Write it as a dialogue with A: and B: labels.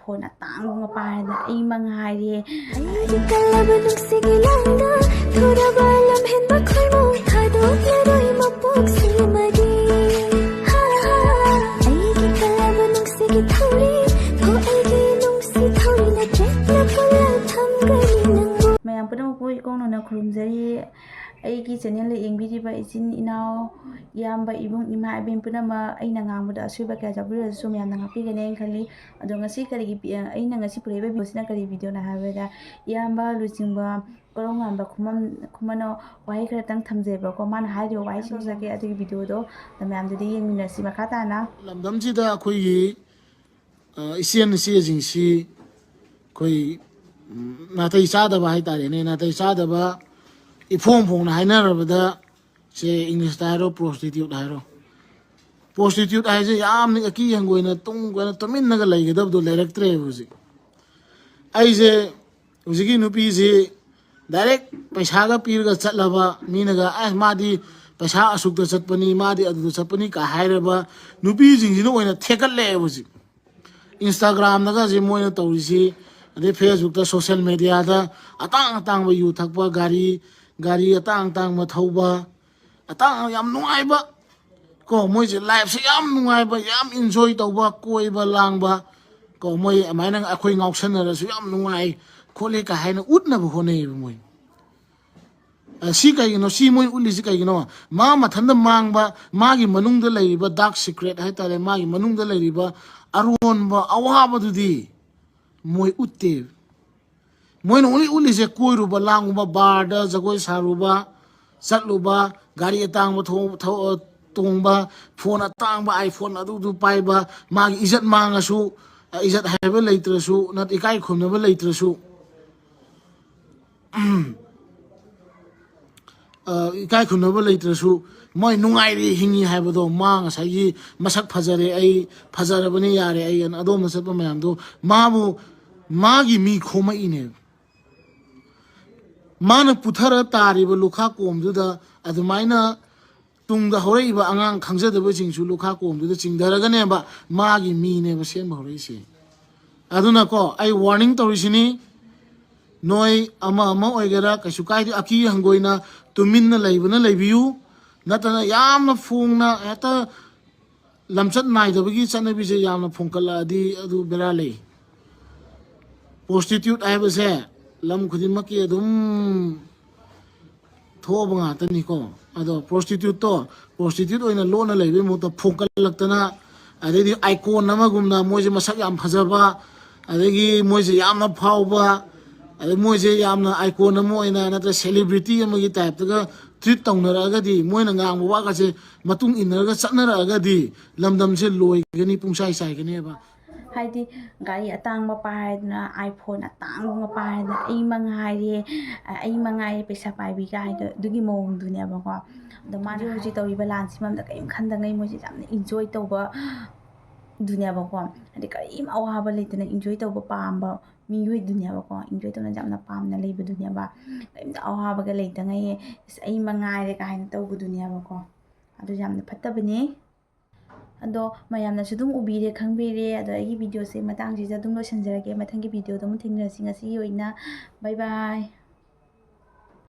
A: iPhone atangma pairna ai manghaire mayam puna poi kono na khurumjari aigi channel le yengbiriba ichin inao yamba ibung ima ibem puna ma aina ngangbuda asuiba kya jabura su mayam na ngapigane khali ado ngasi karigi aina ngasi pureba bosina kari video na habeda yamba luchingba korongamba khumano wai khara tang thamjeba ko man haido wai singjake adu video do mayam de yengminasi makata na
B: lamdam jida khoi isian si jingsi khoi natai sada ba haitare ne natai sada ba fongna haina rabada se english taro prostitute hairo prostitute ai je yam ni ki hangoina tung gona tamin naga laigada do directre huji ai je hujigi nupi je direct paisa ga pir ga chatlaba mi naga ai madi paisa asuk da chatpani madi adu chatpani ka hairaba nupi jing jino oina thekal le huji instagram naga je moina tawrisi ade facebook da social media da atang ba yu thakba gari atang ma thauba atang yam nungaiba ko moi je life se yam nungaiba yam enjoy tauba koiba langba ko moi amaina akhoi ngauksan ra su yam nungai khole ka haina utna bu hone moi si kai no si moi uli si kai no ma mathanda mangba magi manung da leiriba dark secret hai tare magi manung da leiriba aron ba awaba dudi moi utte moi no uli se koiru ba langba barda jagoi saruba satluba gari atang ba tongba phone atang ba iPhone adu du paiba magi izat manga su izat haiba leitrasu nat ikai khumna ba leitrasu ikai khumna ba leitrasu moi nungai ri hingi haiba do manga sai masak phajare ai phajarabani yare ai an adom na sapa mayam do mabu magi mi khoma ine mana puthara tariba lukha komduda adumaina tungda horaiba angang khangjadaba jingsu lukha komduda chingdaragane ba magi mi ne ba sem horaisi aduna ko ai warning torisini noi ama oigera kasukai aki hangoina tuminna leibana leibiu natana yamna fongna eta lamchat naidabagi chanabi je yamna phongkala di adu berale prostitute ai ba se lam khudimaki adum thoba nga tani ko ado prostitute oina lona leibe mo to phokal laktana adedi icon nama gumna moje masak yam phajaba adegi moje yamna phauba ade moje yamna icon namo oina natra celebrity amagi type ta treat tawnara di moina ngang wa ka se matung innaga chatnara ga di lamdam se loi gani pungsai sai gani ba
A: haidi gari atangma pairna iPhone atangma pairna ai mangaire pesa paibi ga haido dugi mong dunia ba ko do ma ji tawiba lansi mam da kaim khanda ngai mo ji jamna enjoy tawba dunia ba ko ade kaim awaba leitana enjoy tawba pamba mi yoi dunia ba ko enjoy tawna jamna pamna leiba dunia ba kaim da awaba ga leita ngai ai mangaire ka haina tawbu dunia ba ko adu jamna phattabane ado mayamna sudum ubire khangbire ado agi video se matang ji jadum lo sanjarage mathangi video dum thingrasi ngasi oina bye bye